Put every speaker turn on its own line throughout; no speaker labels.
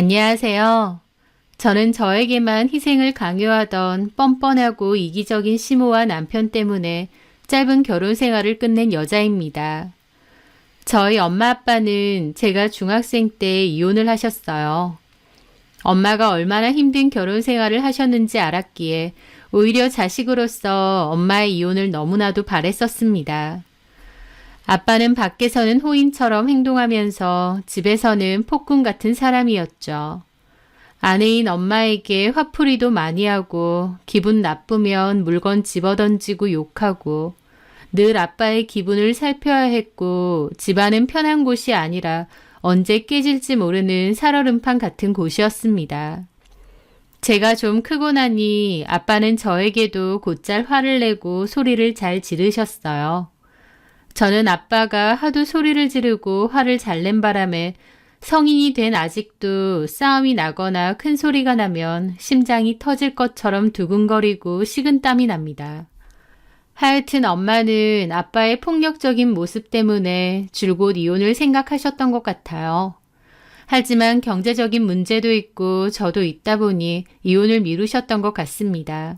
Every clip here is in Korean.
안녕하세요. 저는 저에게만 희생을 강요하던 뻔뻔하고 이기적인 시모와 남편 때문에 짧은 결혼 생활을 끝낸 여자입니다. 저희 엄마 아빠는 제가 중학생 때 이혼을 하셨어요. 엄마가 얼마나 힘든 결혼 생활을 하셨는지 알았기에 오히려 자식으로서 엄마의 이혼을 너무나도 바랬었습니다. 아빠는 밖에서는 호인처럼 행동하면서 집에서는 폭군 같은 사람이었죠. 아내인 엄마에게 화풀이도 많이 하고 기분 나쁘면 물건 집어던지고 욕하고 늘 아빠의 기분을 살펴야 했고 집안은 편한 곳이 아니라 언제 깨질지 모르는 살얼음판 같은 곳이었습니다. 제가 좀 크고 나니 아빠는 저에게도 곧잘 화를 내고 소리를 잘 지르셨어요. 저는 아빠가 하도 소리를 지르고 화를 잘 낸 바람에 성인이 된 아직도 싸움이 나거나 큰 소리가 나면 심장이 터질 것처럼 두근거리고 식은땀이 납니다. 하여튼 엄마는 아빠의 폭력적인 모습 때문에 줄곧 이혼을 생각하셨던 것 같아요. 하지만 경제적인 문제도 있고 저도 있다 보니 이혼을 미루셨던 것 같습니다.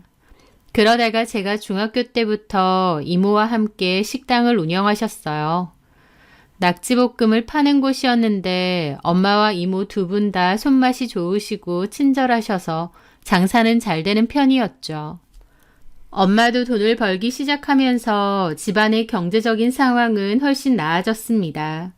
그러다가 제가 중학교 때부터 이모와 함께 식당을 운영하셨어요. 낙지볶음을 파는 곳이었는데 엄마와 이모 두 분 다 손맛이 좋으시고 친절하셔서 장사는 잘 되는 편이었죠. 엄마도 돈을 벌기 시작하면서 집안의 경제적인 상황은 훨씬 나아졌습니다.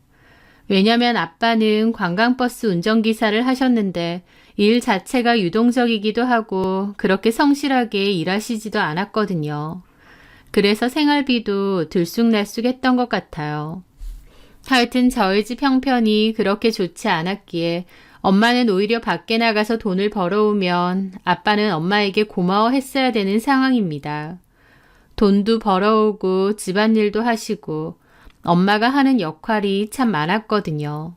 왜냐면 아빠는 관광버스 운전기사를 하셨는데 일 자체가 유동적이기도 하고 그렇게 성실하게 일하시지도 않았거든요. 그래서 생활비도 들쑥날쑥했던 것 같아요. 하여튼 저희 집 형편이 그렇게 좋지 않았기에 엄마는 오히려 밖에 나가서 돈을 벌어오면 아빠는 엄마에게 고마워했어야 되는 상황입니다. 돈도 벌어오고 집안일도 하시고 엄마가 하는 역할이 참 많았거든요.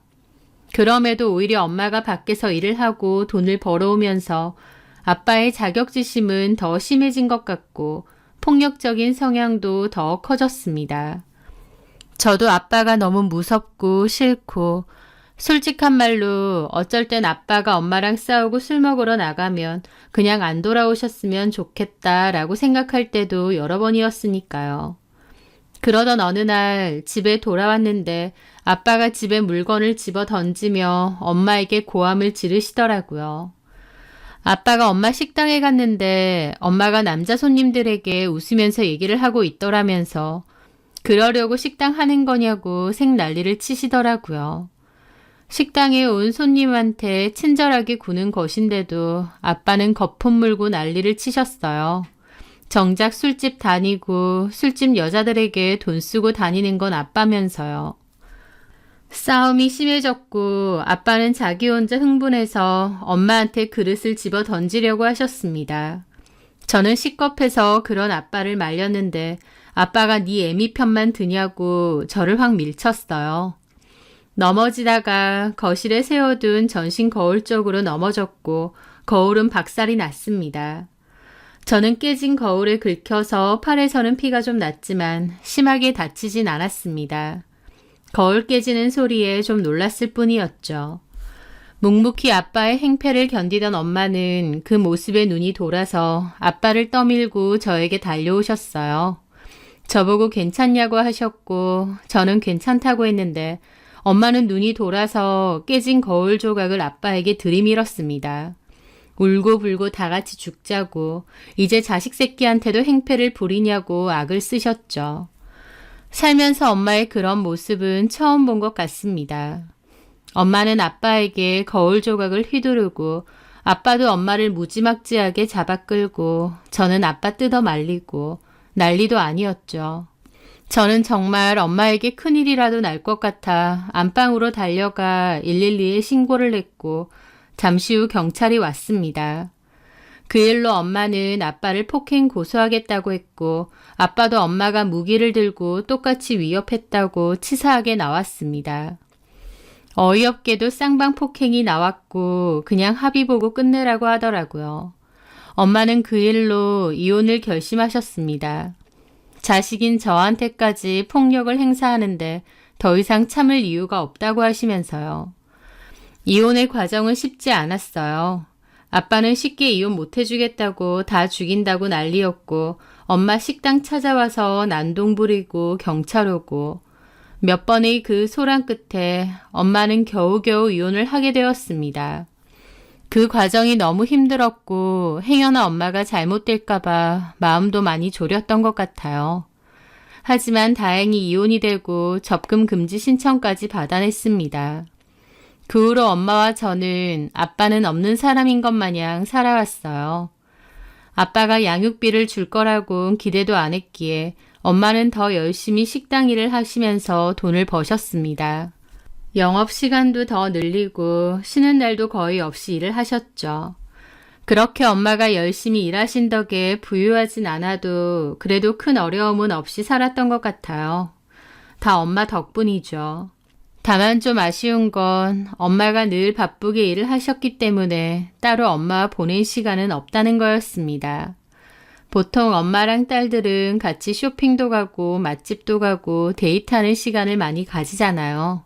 그럼에도 오히려 엄마가 밖에서 일을 하고 돈을 벌어오면서 아빠의 자격지심은 더 심해진 것 같고 폭력적인 성향도 더 커졌습니다. 저도 아빠가 너무 무섭고 싫고 솔직한 말로 어쩔 땐 아빠가 엄마랑 싸우고 술 먹으러 나가면 그냥 안 돌아오셨으면 좋겠다라고 생각할 때도 여러 번이었으니까요. 그러던 어느 날 집에 돌아왔는데 아빠가 집에 물건을 집어 던지며 엄마에게 고함을 지르시더라고요. 아빠가 엄마 식당에 갔는데 엄마가 남자 손님들에게 웃으면서 얘기를 하고 있더라면서 그러려고 식당 하는 거냐고 생난리를 치시더라고요. 식당에 온 손님한테 친절하게 구는 것인데도 아빠는 거품 물고 난리를 치셨어요. 정작 술집 다니고 술집 여자들에게 돈 쓰고 다니는 건 아빠면서요. 싸움이 심해졌고 아빠는 자기 혼자 흥분해서 엄마한테 그릇을 집어 던지려고 하셨습니다. 저는 식겁해서 그런 아빠를 말렸는데 아빠가 네 애미 편만 드냐고 저를 확 밀쳤어요. 넘어지다가 거실에 세워둔 전신 거울 쪽으로 넘어졌고 거울은 박살이 났습니다. 저는 깨진 거울에 긁혀서 팔에서는 피가 좀 났지만 심하게 다치진 않았습니다. 거울 깨지는 소리에 좀 놀랐을 뿐이었죠. 묵묵히 아빠의 행패를 견디던 엄마는 그 모습에 눈이 돌아서 아빠를 떠밀고 저에게 달려오셨어요. 저보고 괜찮냐고 하셨고 저는 괜찮다고 했는데 엄마는 눈이 돌아서 깨진 거울 조각을 아빠에게 들이밀었습니다. 울고불고 다 같이 죽자고 이제 자식 새끼한테도 행패를 부리냐고 악을 쓰셨죠. 살면서 엄마의 그런 모습은 처음 본 것 같습니다. 엄마는 아빠에게 거울 조각을 휘두르고 아빠도 엄마를 무지막지하게 잡아 끌고 저는 아빠 뜯어 말리고 난리도 아니었죠. 저는 정말 엄마에게 큰일이라도 날 것 같아 안방으로 달려가 112에 신고를 했고 잠시 후 경찰이 왔습니다. 그 일로 엄마는 아빠를 폭행 고소하겠다고 했고 아빠도 엄마가 무기를 들고 똑같이 위협했다고 치사하게 나왔습니다. 어이없게도 쌍방 폭행이 나왔고 그냥 합의 보고 끝내라고 하더라고요. 엄마는 그 일로 이혼을 결심하셨습니다. 자식인 저한테까지 폭력을 행사하는데 더 이상 참을 이유가 없다고 하시면서요. 이혼의 과정은 쉽지 않았어요. 아빠는 쉽게 이혼 못 해주겠다고 다 죽인다고 난리였고 엄마 식당 찾아와서 난동 부리고 경찰 오고 몇 번의 그 소란 끝에 엄마는 겨우겨우 이혼을 하게 되었습니다. 그 과정이 너무 힘들었고 행여나 엄마가 잘못될까봐 마음도 많이 졸였던 것 같아요. 하지만 다행히 이혼이 되고 접금 금지 신청까지 받아냈습니다. 그 후로 엄마와 저는 아빠는 없는 사람인 것 마냥 살아왔어요. 아빠가 양육비를 줄 거라고 기대도 안 했기에 엄마는 더 열심히 식당 일을 하시면서 돈을 버셨습니다. 영업시간도 더 늘리고 쉬는 날도 거의 없이 일을 하셨죠. 그렇게 엄마가 열심히 일하신 덕에 부유하진 않아도 그래도 큰 어려움은 없이 살았던 것 같아요. 다 엄마 덕분이죠. 다만 좀 아쉬운 건 엄마가 늘 바쁘게 일을 하셨기 때문에 따로 엄마와 보낸 시간은 없다는 거였습니다. 보통 엄마랑 딸들은 같이 쇼핑도 가고 맛집도 가고 데이트하는 시간을 많이 가지잖아요.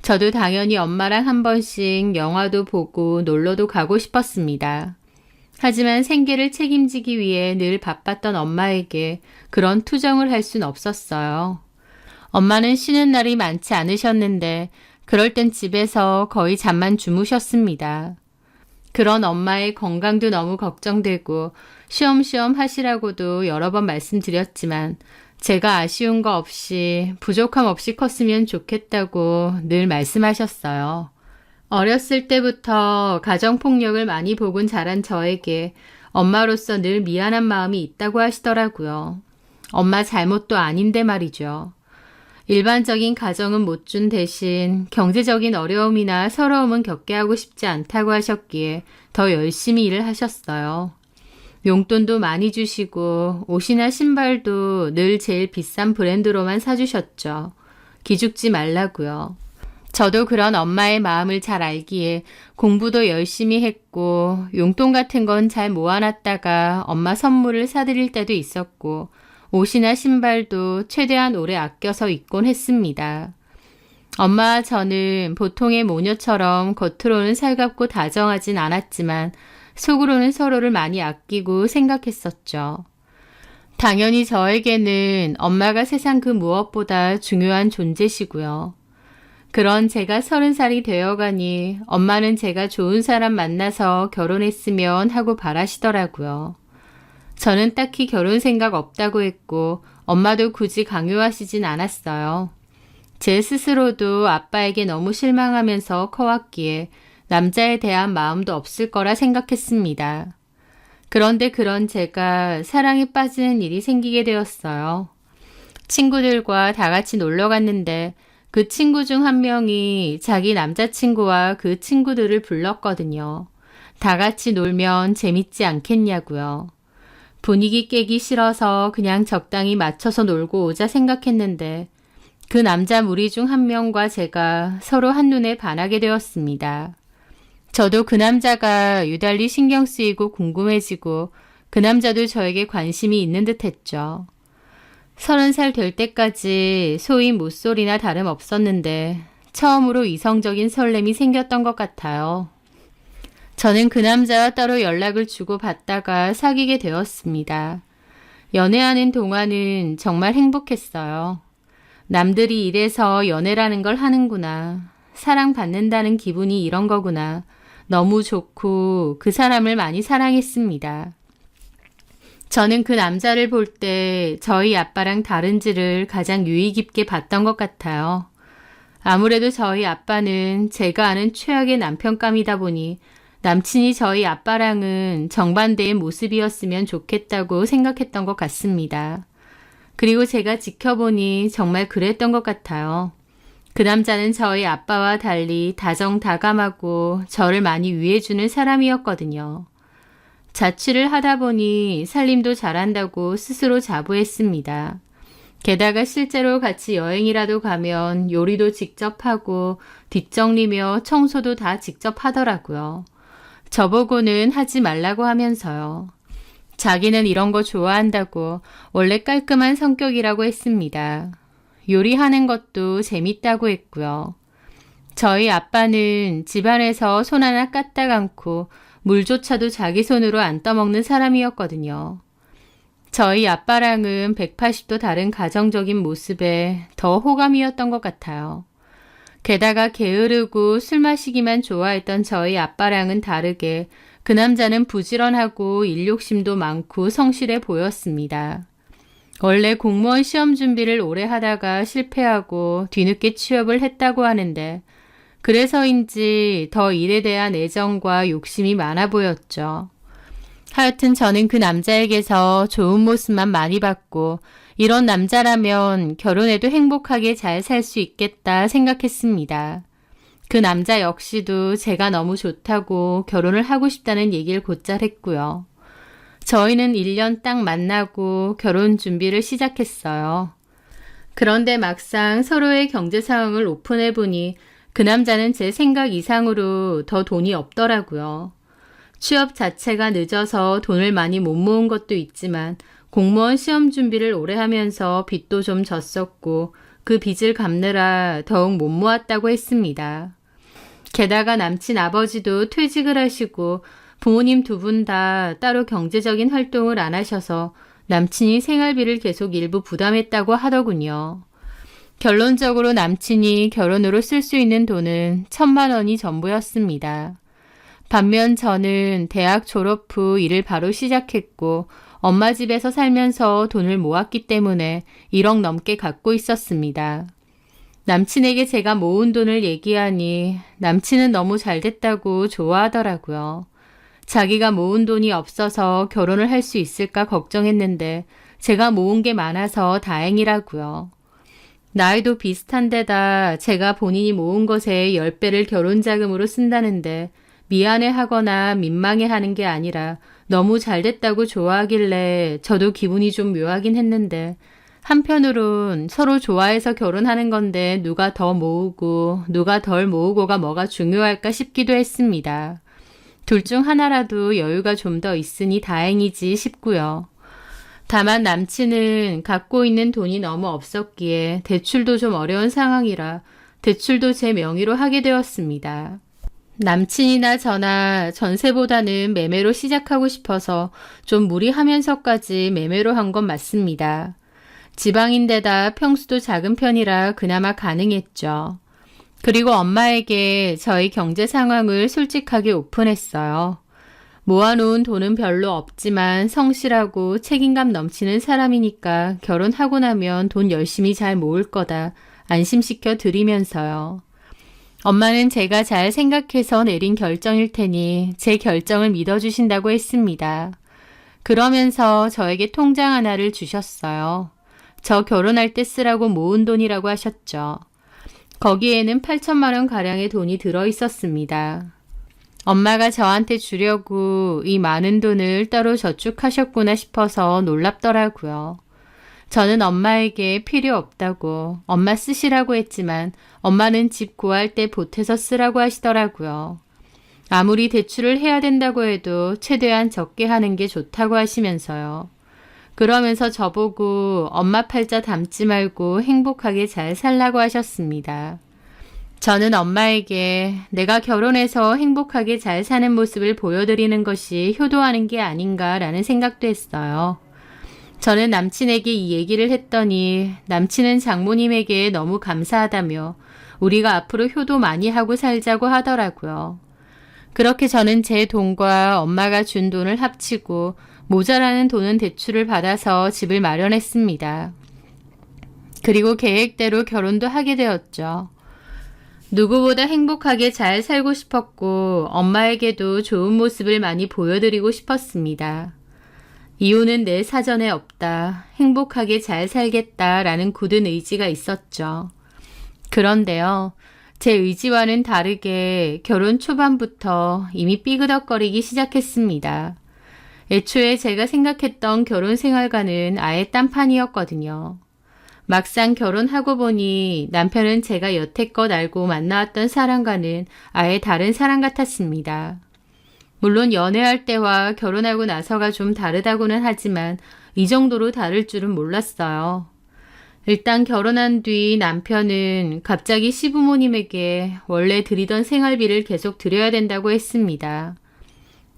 저도 당연히 엄마랑 한 번씩 영화도 보고 놀러도 가고 싶었습니다. 하지만 생계를 책임지기 위해 늘 바빴던 엄마에게 그런 투정을 할 순 없었어요. 엄마는 쉬는 날이 많지 않으셨는데 그럴 땐 집에서 거의 잠만 주무셨습니다. 그런 엄마의 건강도 너무 걱정되고 쉬엄쉬엄 하시라고도 여러 번 말씀드렸지만 제가 아쉬운 거 없이 부족함 없이 컸으면 좋겠다고 늘 말씀하셨어요. 어렸을 때부터 가정폭력을 많이 보곤 자란 저에게 엄마로서 늘 미안한 마음이 있다고 하시더라고요. 엄마 잘못도 아닌데 말이죠. 일반적인 가정은 못 준 대신 경제적인 어려움이나 서러움은 겪게 하고 싶지 않다고 하셨기에 더 열심히 일을 하셨어요. 용돈도 많이 주시고 옷이나 신발도 늘 제일 비싼 브랜드로만 사주셨죠. 기죽지 말라고요. 저도 그런 엄마의 마음을 잘 알기에 공부도 열심히 했고 용돈 같은 건 잘 모아놨다가 엄마 선물을 사드릴 때도 있었고 옷이나 신발도 최대한 오래 아껴서 입곤 했습니다. 엄마와 저는 보통의 모녀처럼 겉으로는 살갑고 다정하진 않았지만 속으로는 서로를 많이 아끼고 생각했었죠. 당연히 저에게는 엄마가 세상 그 무엇보다 중요한 존재시고요. 그런 제가 30살이 되어가니 엄마는 제가 좋은 사람 만나서 결혼했으면 하고 바라시더라고요. 저는 딱히 결혼 생각 없다고 했고 엄마도 굳이 강요하시진 않았어요. 제 스스로도 아빠에게 너무 실망하면서 커왔기에 남자에 대한 마음도 없을 거라 생각했습니다. 그런데 그런 제가 사랑에 빠지는 일이 생기게 되었어요. 친구들과 다 같이 놀러 갔는데 그 친구 중 한 명이 자기 남자친구와 그 친구들을 불렀거든요. 다 같이 놀면 재밌지 않겠냐고요. 분위기 깨기 싫어서 그냥 적당히 맞춰서 놀고 오자 생각했는데 그 남자 무리 중 한 명과 제가 서로 한눈에 반하게 되었습니다. 저도 그 남자가 유달리 신경 쓰이고 궁금해지고 그 남자도 저에게 관심이 있는 듯 했죠. 30살 될 때까지 소위 모쏠이나 다름없었는데 처음으로 이성적인 설렘이 생겼던 것 같아요. 저는 그 남자와 따로 연락을 주고받다가 사귀게 되었습니다. 연애하는 동안은 정말 행복했어요. 남들이 이래서 연애라는 걸 하는구나. 사랑받는다는 기분이 이런 거구나. 너무 좋고 그 사람을 많이 사랑했습니다. 저는 그 남자를 볼 때 저희 아빠랑 다른지를 가장 유의 깊게 봤던 것 같아요. 아무래도 저희 아빠는 제가 아는 최악의 남편감이다 보니 남친이 저희 아빠랑은 정반대의 모습이었으면 좋겠다고 생각했던 것 같습니다. 그리고 제가 지켜보니 정말 그랬던 것 같아요. 그 남자는 저희 아빠와 달리 다정다감하고 저를 많이 위해주는 사람이었거든요. 자취를 하다 보니 살림도 잘한다고 스스로 자부했습니다. 게다가 실제로 같이 여행이라도 가면 요리도 직접 하고 뒷정리며 청소도 다 직접 하더라고요. 저보고는 하지 말라고 하면서요. 자기는 이런 거 좋아한다고 원래 깔끔한 성격이라고 했습니다. 요리하는 것도 재밌다고 했고요. 저희 아빠는 집안에서 손 하나 까딱 않고 물조차도 자기 손으로 안 떠먹는 사람이었거든요. 저희 아빠랑은 180도 다른 가정적인 모습에 더 호감이었던 것 같아요. 게다가 게으르고 술 마시기만 좋아했던 저희 아빠랑은 다르게 그 남자는 부지런하고 일욕심도 많고 성실해 보였습니다. 원래 공무원 시험 준비를 오래 하다가 실패하고 뒤늦게 취업을 했다고 하는데 그래서인지 더 일에 대한 애정과 욕심이 많아 보였죠. 하여튼 저는 그 남자에게서 좋은 모습만 많이 봤고 이런 남자라면 결혼해도 행복하게 잘 살 수 있겠다 생각했습니다. 그 남자 역시도 제가 너무 좋다고 결혼을 하고 싶다는 얘기를 곧잘 했고요. 저희는 1년 딱 만나고 결혼 준비를 시작했어요. 그런데 막상 서로의 경제 상황을 오픈해 보니 그 남자는 제 생각 이상으로 더 돈이 없더라고요. 취업 자체가 늦어서 돈을 많이 못 모은 것도 있지만 공무원 시험 준비를 오래 하면서 빚도 좀 졌었고 그 빚을 갚느라 더욱 못 모았다고 했습니다. 게다가 남친 아버지도 퇴직을 하시고 부모님 두 분 다 따로 경제적인 활동을 안 하셔서 남친이 생활비를 계속 일부 부담했다고 하더군요. 결론적으로 남친이 결혼으로 쓸 수 있는 돈은 1,000만 원이 전부였습니다. 반면 저는 대학 졸업 후 일을 바로 시작했고 엄마 집에서 살면서 돈을 모았기 때문에 1억 넘게 갖고 있었습니다. 남친에게 제가 모은 돈을 얘기하니 남친은 너무 잘 됐다고 좋아하더라고요. 자기가 모은 돈이 없어서 결혼을 할 수 있을까 걱정했는데 제가 모은 게 많아서 다행이라고요. 나이도 비슷한데다 제가 본인이 모은 것의 10배를 결혼자금으로 쓴다는데 미안해하거나 민망해하는 게 아니라 너무 잘됐다고 좋아하길래 저도 기분이 좀 묘하긴 했는데 한편으론 서로 좋아해서 결혼하는 건데 누가 더 모으고 누가 덜 모으고가 뭐가 중요할까 싶기도 했습니다. 둘 중 하나라도 여유가 좀 더 있으니 다행이지 싶고요. 다만 남친은 갖고 있는 돈이 너무 없었기에 대출도 좀 어려운 상황이라 대출도 제 명의로 하게 되었습니다. 남친이나 저나 전세보다는 매매로 시작하고 싶어서 좀 무리하면서까지 매매로 한 건 맞습니다. 지방인데다 평수도 작은 편이라 그나마 가능했죠. 그리고 엄마에게 저희 경제 상황을 솔직하게 오픈했어요. 모아놓은 돈은 별로 없지만 성실하고 책임감 넘치는 사람이니까 결혼하고 나면 돈 열심히 잘 모을 거다 안심시켜 드리면서요. 엄마는 제가 잘 생각해서 내린 결정일 테니 제 결정을 믿어주신다고 했습니다. 그러면서 저에게 통장 하나를 주셨어요. 저 결혼할 때 쓰라고 모은 돈이라고 하셨죠. 거기에는 8천만 원 가량의 돈이 들어 있었습니다. 엄마가 저한테 주려고 이 많은 돈을 따로 저축하셨구나 싶어서 놀랍더라고요. 저는 엄마에게 필요 없다고 엄마 쓰시라고 했지만 엄마는 집 구할 때 보태서 쓰라고 하시더라고요. 아무리 대출을 해야 된다고 해도 최대한 적게 하는 게 좋다고 하시면서요. 그러면서 저보고 엄마 팔자 담지 말고 행복하게 잘 살라고 하셨습니다. 저는 엄마에게 내가 결혼해서 행복하게 잘 사는 모습을 보여드리는 것이 효도하는 게 아닌가라는 생각도 했어요. 저는 남친에게 이 얘기를 했더니 남친은 장모님에게 너무 감사하다며 우리가 앞으로 효도 많이 하고 살자고 하더라고요. 그렇게 저는 제 돈과 엄마가 준 돈을 합치고 모자라는 돈은 대출을 받아서 집을 마련했습니다. 그리고 계획대로 결혼도 하게 되었죠. 누구보다 행복하게 잘 살고 싶었고 엄마에게도 좋은 모습을 많이 보여드리고 싶었습니다. 이유는 내 사전에 없다. 행복하게 잘 살겠다라는 굳은 의지가 있었죠. 그런데요. 제 의지와는 다르게 결혼 초반부터 이미 삐그덕거리기 시작했습니다. 애초에 제가 생각했던 결혼 생활과는 아예 딴판이었거든요. 막상 결혼하고 보니 남편은 제가 여태껏 알고 만나왔던 사람과는 아예 다른 사람 같았습니다. 물론 연애할 때와 결혼하고 나서가 좀 다르다고는 하지만 이 정도로 다를 줄은 몰랐어요. 일단 결혼한 뒤 남편은 갑자기 시부모님에게 원래 드리던 생활비를 계속 드려야 된다고 했습니다.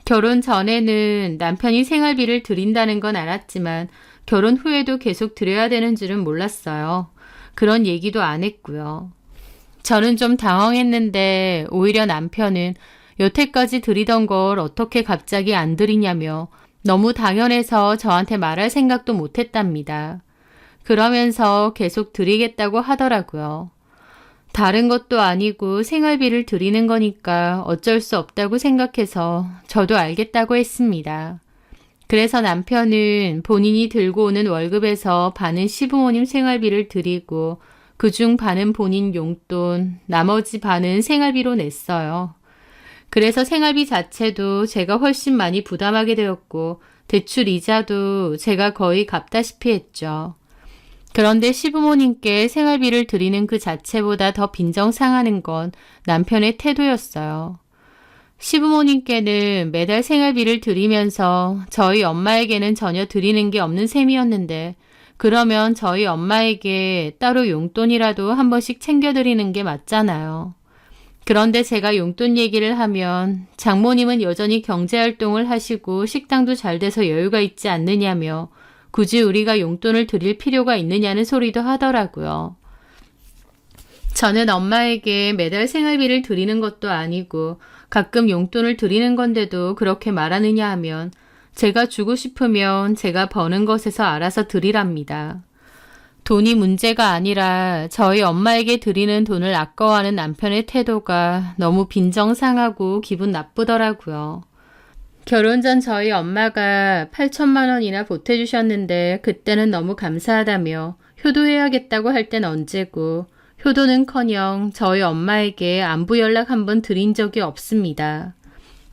결혼 전에는 남편이 생활비를 드린다는 건 알았지만 결혼 후에도 계속 드려야 되는 줄은 몰랐어요. 그런 얘기도 안 했고요. 저는 좀 당황했는데 오히려 남편은 여태까지 드리던 걸 어떻게 갑자기 안 드리냐며 너무 당연해서 저한테 말할 생각도 못 했답니다. 그러면서 계속 드리겠다고 하더라고요. 다른 것도 아니고 생활비를 드리는 거니까 어쩔 수 없다고 생각해서 저도 알겠다고 했습니다. 그래서 남편은 본인이 들고 오는 월급에서 반은 시부모님 생활비를 드리고 그중 반은 본인 용돈, 나머지 반은 생활비로 냈어요. 그래서 생활비 자체도 제가 훨씬 많이 부담하게 되었고 대출 이자도 제가 거의 갚다시피 했죠. 그런데 시부모님께 생활비를 드리는 그 자체보다 더 빈정상하는 건 남편의 태도였어요. 시부모님께는 매달 생활비를 드리면서 저희 엄마에게는 전혀 드리는 게 없는 셈이었는데 그러면 저희 엄마에게 따로 용돈이라도 한 번씩 챙겨드리는 게 맞잖아요. 그런데 제가 용돈 얘기를 하면 장모님은 여전히 경제활동을 하시고 식당도 잘 돼서 여유가 있지 않느냐며 굳이 우리가 용돈을 드릴 필요가 있느냐는 소리도 하더라고요. 저는 엄마에게 매달 생활비를 드리는 것도 아니고 가끔 용돈을 드리는 건데도 그렇게 말하느냐 하면 제가 주고 싶으면 제가 버는 것에서 알아서 드리랍니다. 돈이 문제가 아니라 저희 엄마에게 드리는 돈을 아까워하는 남편의 태도가 너무 빈정상하고 기분 나쁘더라고요. 결혼 전 저희 엄마가 8천만 원이나 보태주셨는데 그때는 너무 감사하다며 효도해야겠다고 할 땐 언제고 효도는커녕 저희 엄마에게 안부 연락 한 번 드린 적이 없습니다.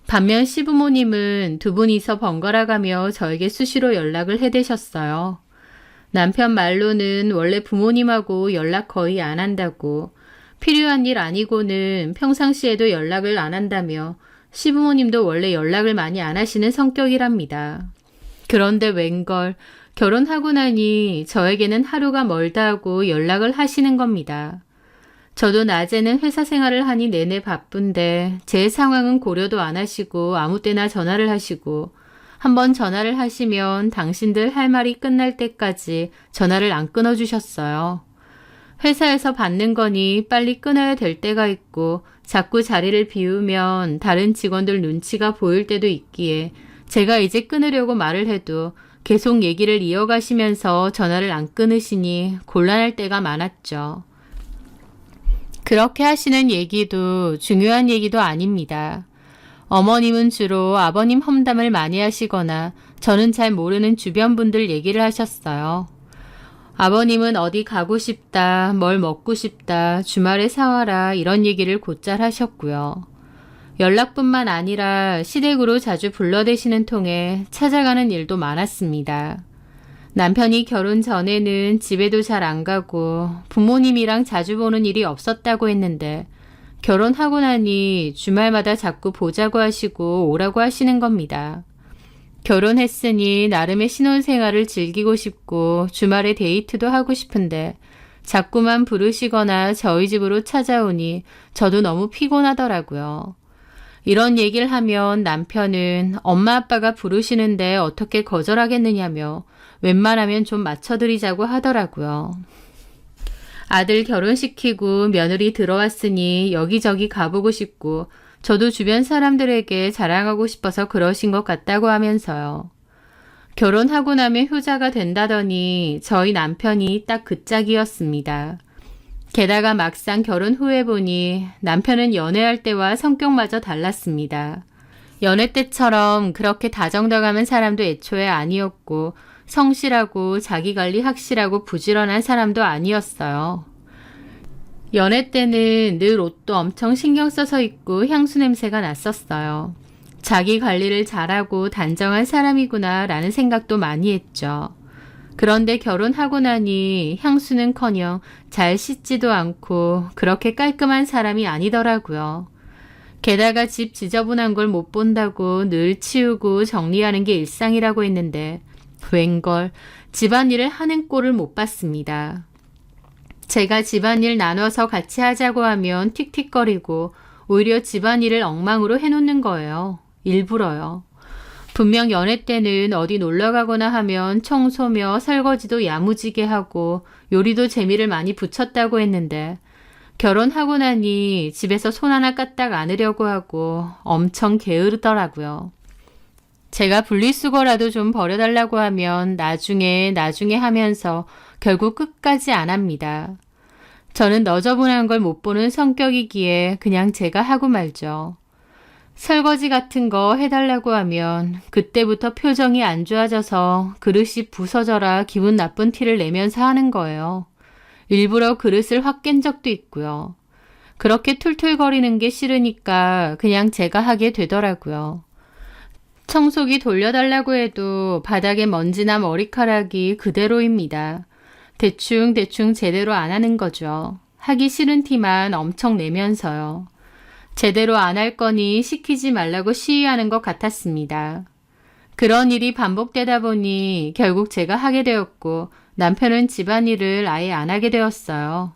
반면 시부모님은 두 분이서 번갈아가며 저에게 수시로 연락을 해대셨어요. 남편 말로는 원래 부모님하고 연락 거의 안 한다고 필요한 일 아니고는 평상시에도 연락을 안 한다며 시부모님도 원래 연락을 많이 안 하시는 성격이랍니다. 그런데 웬걸 결혼하고 나니 저에게는 하루가 멀다 하고 연락을 하시는 겁니다. 저도 낮에는 회사 생활을 하니 내내 바쁜데 제 상황은 고려도 안 하시고 아무 때나 전화를 하시고 한번 전화를 하시면 당신들 할 말이 끝날 때까지 전화를 안 끊어주셨어요. 회사에서 받는 거니 빨리 끊어야 될 때가 있고 자꾸 자리를 비우면 다른 직원들 눈치가 보일 때도 있기에 제가 이제 끊으려고 말을 해도 계속 얘기를 이어가시면서 전화를 안 끊으시니 곤란할 때가 많았죠. 그렇게 하시는 얘기도 중요한 얘기도 아닙니다. 어머님은 주로 아버님 험담을 많이 하시거나 저는 잘 모르는 주변 분들 얘기를 하셨어요. 아버님은 어디 가고 싶다, 뭘 먹고 싶다, 주말에 사와라 이런 얘기를 곧잘 하셨고요. 연락뿐만 아니라 시댁으로 자주 불러대시는 통에 찾아가는 일도 많았습니다. 남편이 결혼 전에는 집에도 잘 안 가고 부모님이랑 자주 보는 일이 없었다고 했는데 결혼하고 나니 주말마다 자꾸 보자고 하시고 오라고 하시는 겁니다. 결혼했으니 나름의 신혼생활을 즐기고 싶고 주말에 데이트도 하고 싶은데 자꾸만 부르시거나 저희 집으로 찾아오니 저도 너무 피곤하더라고요. 이런 얘기를 하면 남편은 엄마 아빠가 부르시는데 어떻게 거절하겠느냐며 웬만하면 좀 맞춰드리자고 하더라고요. 아들 결혼시키고 며느리 들어왔으니 여기저기 가보고 싶고 저도 주변 사람들에게 자랑하고 싶어서 그러신 것 같다고 하면서요. 결혼하고 나면 효자가 된다더니 저희 남편이 딱 그 짝이었습니다. 게다가 막상 결혼 후에 보니 남편은 연애할 때와 성격마저 달랐습니다. 연애 때처럼 그렇게 다정다감한 사람도 애초에 아니었고 성실하고 자기관리 확실하고 부지런한 사람도 아니었어요. 연애 때는 늘 옷도 엄청 신경 써서 입고 향수 냄새가 났었어요. 자기 관리를 잘하고 단정한 사람이구나 라는 생각도 많이 했죠. 그런데 결혼하고 나니 향수는커녕 잘 씻지도 않고 그렇게 깔끔한 사람이 아니더라고요. 게다가 집 지저분한 걸 못 본다고 늘 치우고 정리하는 게 일상이라고 했는데 웬걸 집안일을 하는 꼴을 못 봤습니다. 제가 집안일 나눠서 같이 하자고 하면 틱틱거리고 오히려 집안일을 엉망으로 해놓는 거예요. 일부러요. 분명 연애 때는 어디 놀러 가거나 하면 청소며 설거지도 야무지게 하고 요리도 재미를 많이 붙였다고 했는데 결혼하고 나니 집에서 손 하나 까딱 안으려고 하고 엄청 게으르더라고요. 제가 분리수거라도 좀 버려달라고 하면 나중에 하면서 결국 끝까지 안 합니다. 저는 너저분한 걸 못 보는 성격이기에 그냥 제가 하고 말죠. 설거지 같은 거 해달라고 하면 그때부터 표정이 안 좋아져서 그릇이 부서져라 기분 나쁜 티를 내면서 하는 거예요. 일부러 그릇을 확 깬 적도 있고요. 그렇게 툴툴거리는 게 싫으니까 그냥 제가 하게 되더라고요. 청소기 돌려달라고 해도 바닥에 먼지나 머리카락이 그대로입니다. 대충 제대로 안 하는 거죠. 하기 싫은 티만 엄청 내면서요. 제대로 안 할 거니 시키지 말라고 시위하는 것 같았습니다. 그런 일이 반복되다 보니 결국 제가 하게 되었고 남편은 집안일을 아예 안 하게 되었어요.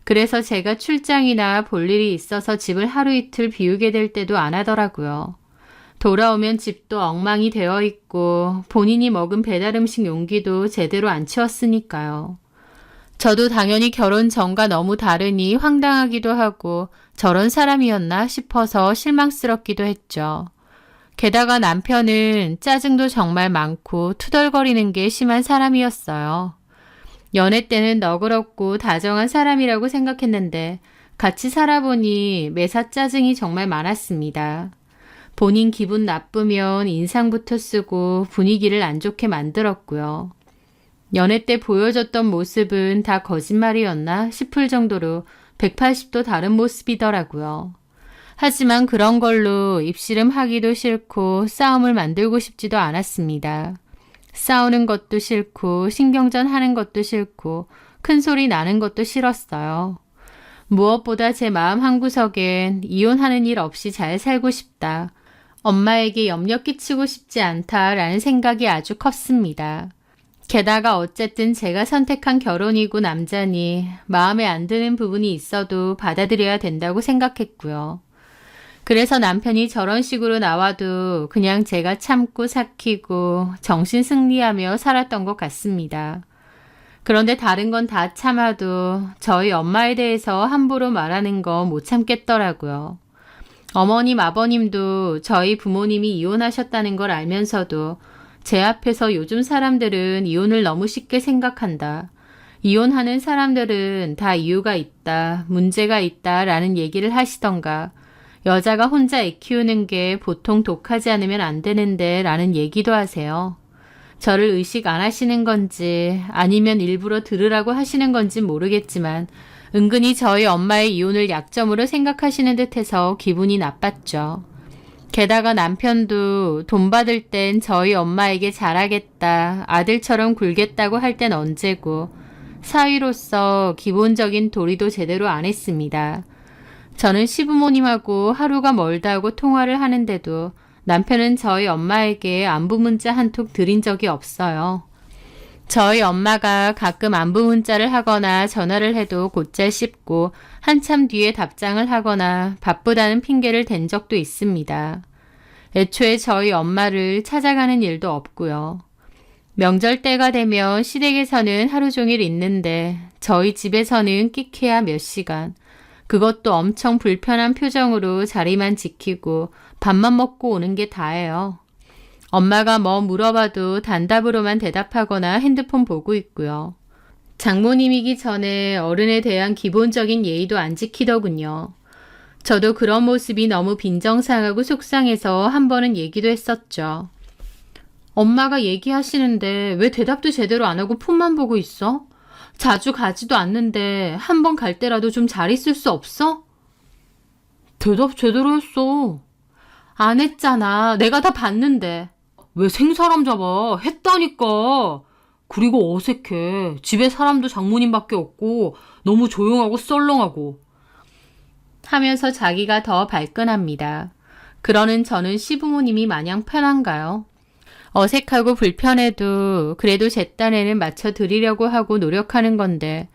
그래서 제가 출장이나 볼 일이 있어서 집을 하루 이틀 비우게 될 때도 안 하더라고요. 돌아오면 집도 엉망이 되어 있고 본인이 먹은 배달 음식 용기도 제대로 안 치웠으니까요. 저도 당연히 결혼 전과 너무 다르니 황당하기도 하고 저런 사람이었나 싶어서 실망스럽기도 했죠. 게다가 남편은 짜증도 정말 많고 투덜거리는 게 심한 사람이었어요. 연애 때는 너그럽고 다정한 사람이라고 생각했는데 같이 살아보니 매사 짜증이 정말 많았습니다. 본인 기분 나쁘면 인상부터 쓰고 분위기를 안 좋게 만들었고요. 연애 때 보여줬던 모습은 다 거짓말이었나 싶을 정도로 180도 다른 모습이더라고요. 하지만 그런 걸로 입씨름 하기도 싫고 싸움을 만들고 싶지도 않았습니다. 싸우는 것도 싫고 신경전 하는 것도 싫고 큰 소리 나는 것도 싫었어요. 무엇보다 제 마음 한구석엔 이혼하는 일 없이 잘 살고 싶다. 엄마에게 염려 끼치고 싶지 않다라는 생각이 아주 컸습니다. 게다가 어쨌든 제가 선택한 결혼이고 남자니 마음에 안 드는 부분이 있어도 받아들여야 된다고 생각했고요. 그래서 남편이 저런 식으로 나와도 그냥 제가 참고 삭히고 정신 승리하며 살았던 것 같습니다. 그런데 다른 건 다 참아도 저희 엄마에 대해서 함부로 말하는 거 못 참겠더라고요. 어머님, 아버님도 저희 부모님이 이혼하셨다는 걸 알면서도 제 앞에서 요즘 사람들은 이혼을 너무 쉽게 생각한다. 이혼하는 사람들은 다 이유가 있다, 문제가 있다라는 얘기를 하시던가 여자가 혼자 애 키우는 게 보통 독하지 않으면 안 되는데 라는 얘기도 하세요. 저를 의식 안 하시는 건지 아니면 일부러 들으라고 하시는 건지 모르겠지만 은근히 저희 엄마의 이혼을 약점으로 생각하시는 듯해서 기분이 나빴죠. 게다가 남편도 돈 받을 땐 저희 엄마에게 잘하겠다, 아들처럼 굴겠다고 할 땐 언제고 사위로서 기본적인 도리도 제대로 안 했습니다. 저는 시부모님하고 하루가 멀다고 통화를 하는데도 남편은 저희 엄마에게 안부 문자 한 통 드린 적이 없어요. 저희 엄마가 가끔 안부 문자를 하거나 전화를 해도 곧잘 씹고 한참 뒤에 답장을 하거나 바쁘다는 핑계를 댄 적도 있습니다. 애초에 저희 엄마를 찾아가는 일도 없고요. 명절 때가 되면 시댁에서는 하루 종일 있는데 저희 집에서는 끽해야 몇 시간. 그것도 엄청 불편한 표정으로 자리만 지키고 밥만 먹고 오는 게 다예요. 엄마가 뭐 물어봐도 단답으로만 대답하거나 핸드폰 보고 있고요. 장모님이기 전에 어른에 대한 기본적인 예의도 안 지키더군요. 저도 그런 모습이 너무 빈정상하고 속상해서 한 번은 얘기도 했었죠. 엄마가 얘기하시는데 왜 대답도 제대로 안 하고 폰만 보고 있어? 자주 가지도 않는데 한 번 갈 때라도 좀 잘 있을 수 없어? 대답 제대로 했어. 안 했잖아. 내가 다 봤는데. 왜 생사람 잡아? 했다니까. 그리고 어색해. 집에 사람도 장모님밖에 없고 너무 조용하고 썰렁하고. 하면서 자기가 더 발끈합니다. 그러는 저는 시부모님이 마냥 편한가요? 어색하고 불편해도 그래도 제 딴에는 맞춰드리려고 하고 노력하는 건데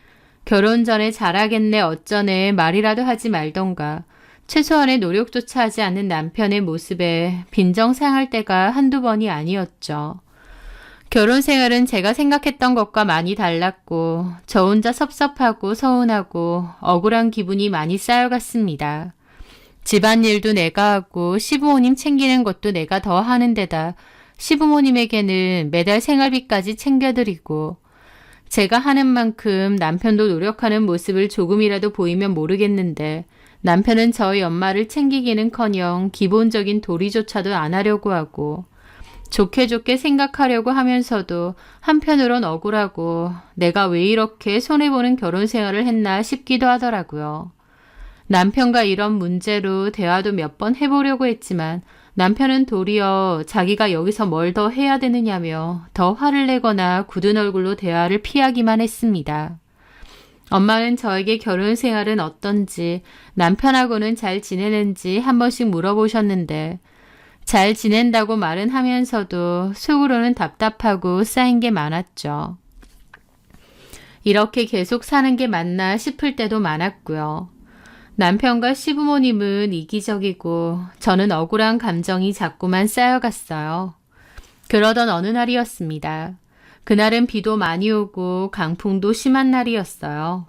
결혼 전에 잘하겠네 어쩌네 말이라도 하지 말던가 최소한의 노력조차 하지 않는 남편의 모습에 빈정상할 때가 한두 번이 아니었죠. 결혼 생활은 제가 생각했던 것과 많이 달랐고 저 혼자 섭섭하고 서운하고 억울한 기분이 많이 쌓여갔습니다. 집안일도 내가 하고 시부모님 챙기는 것도 내가 더 하는 데다 시부모님에게는 매달 생활비까지 챙겨드리고 제가 하는 만큼 남편도 노력하는 모습을 조금이라도 보이면 모르겠는데 남편은 저희 엄마를 챙기기는커녕 기본적인 도리조차도 안 하려고 하고 좋게 좋게 생각하려고 하면서도 한편으론 억울하고 내가 왜 이렇게 손해보는 결혼 생활을 했나 싶기도 하더라고요. 남편과 이런 문제로 대화도 몇 번 해보려고 했지만 남편은 도리어 자기가 여기서 뭘 더 해야 되느냐며 더 화를 내거나 굳은 얼굴로 대화를 피하기만 했습니다. 엄마는 저에게 결혼 생활은 어떤지 남편하고는 잘 지내는지 한 번씩 물어보셨는데 잘 지낸다고 말은 하면서도 속으로는 답답하고 쌓인 게 많았죠. 이렇게 계속 사는 게 맞나 싶을 때도 많았고요. 남편과 시부모님은 이기적이고 저는 억울한 감정이 자꾸만 쌓여갔어요. 그러던 어느 날이었습니다. 그날은 비도 많이 오고 강풍도 심한 날이었어요.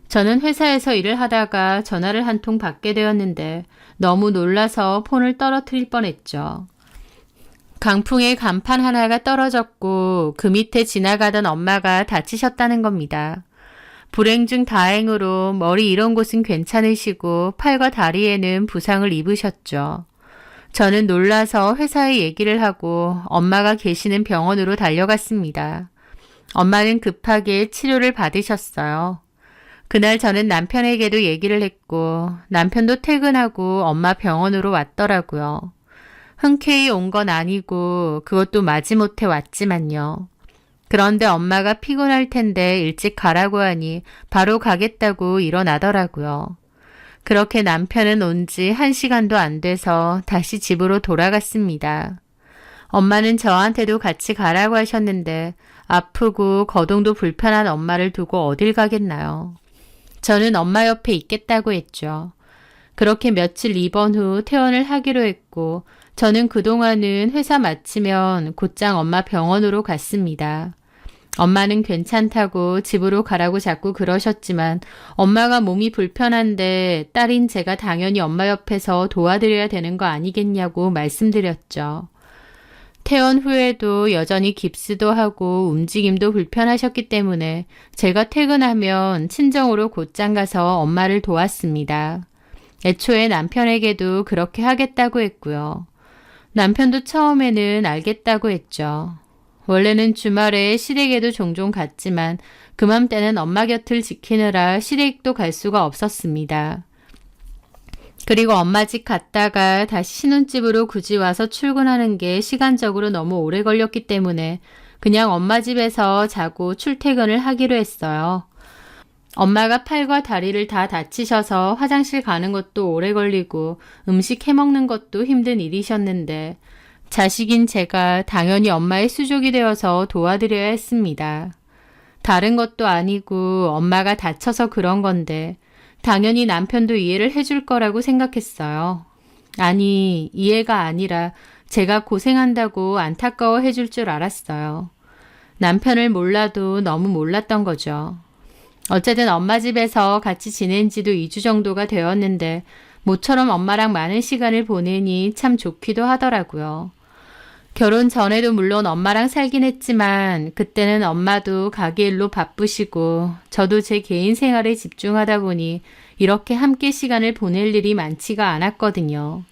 저는 회사에서 일을 하다가 전화를 한 통 받게 되었는데 너무 놀라서 폰을 떨어뜨릴 뻔했죠. 강풍에 간판 하나가 떨어졌고 그 밑에 지나가던 엄마가 다치셨다는 겁니다. 불행 중 다행으로 머리 이런 곳은 괜찮으시고 팔과 다리에는 부상을 입으셨죠. 저는 놀라서 회사에 얘기를 하고 엄마가 계시는 병원으로 달려갔습니다. 엄마는 급하게 치료를 받으셨어요. 그날 저는 남편에게도 얘기를 했고 남편도 퇴근하고 엄마 병원으로 왔더라고요. 흔쾌히 온 건 아니고 그것도 마지못해 왔지만요. 그런데 엄마가 피곤할 텐데 일찍 가라고 하니 바로 가겠다고 일어나더라고요. 그렇게 남편은 온 지 1시간도 안 돼서 다시 집으로 돌아갔습니다. 엄마는 저한테도 같이 가라고 하셨는데 아프고 거동도 불편한 엄마를 두고 어딜 가겠나요? 저는 엄마 옆에 있겠다고 했죠. 그렇게 며칠 입원 후 퇴원을 하기로 했고 저는 그동안은 회사 마치면 곧장 엄마 병원으로 갔습니다. 엄마는 괜찮다고 집으로 가라고 자꾸 그러셨지만 엄마가 몸이 불편한데 딸인 제가 당연히 엄마 옆에서 도와드려야 되는 거 아니겠냐고 말씀드렸죠. 퇴원 후에도 여전히 깁스도 하고 움직임도 불편하셨기 때문에 제가 퇴근하면 친정으로 곧장 가서 엄마를 도왔습니다. 애초에 남편에게도 그렇게 하겠다고 했고요. 남편도 처음에는 알겠다고 했죠. 원래는 주말에 시댁에도 종종 갔지만 그맘때는 엄마 곁을 지키느라 시댁도 갈 수가 없었습니다. 그리고 엄마 집 갔다가 다시 신혼집으로 굳이 와서 출근하는 게 시간적으로 너무 오래 걸렸기 때문에 그냥 엄마 집에서 자고 출퇴근을 하기로 했어요. 엄마가 팔과 다리를 다 다치셔서 화장실 가는 것도 오래 걸리고 음식 해먹는 것도 힘든 일이셨는데 자식인 제가 당연히 엄마의 수족이 되어서 도와드려야 했습니다. 다른 것도 아니고 엄마가 다쳐서 그런 건데 당연히 남편도 이해를 해줄 거라고 생각했어요. 아니, 이해가 아니라 제가 고생한다고 안타까워 해줄 줄 알았어요. 남편을 몰라도 너무 몰랐던 거죠. 어쨌든 엄마 집에서 같이 지낸 지도 2주 정도가 되었는데 모처럼 엄마랑 많은 시간을 보내니 참 좋기도 하더라고요. 결혼 전에도 물론 엄마랑 살긴 했지만 그때는 엄마도 가게 일로 바쁘시고 저도 제 개인 생활에 집중하다 보니 이렇게 함께 시간을 보낼 일이 많지가 않았거든요.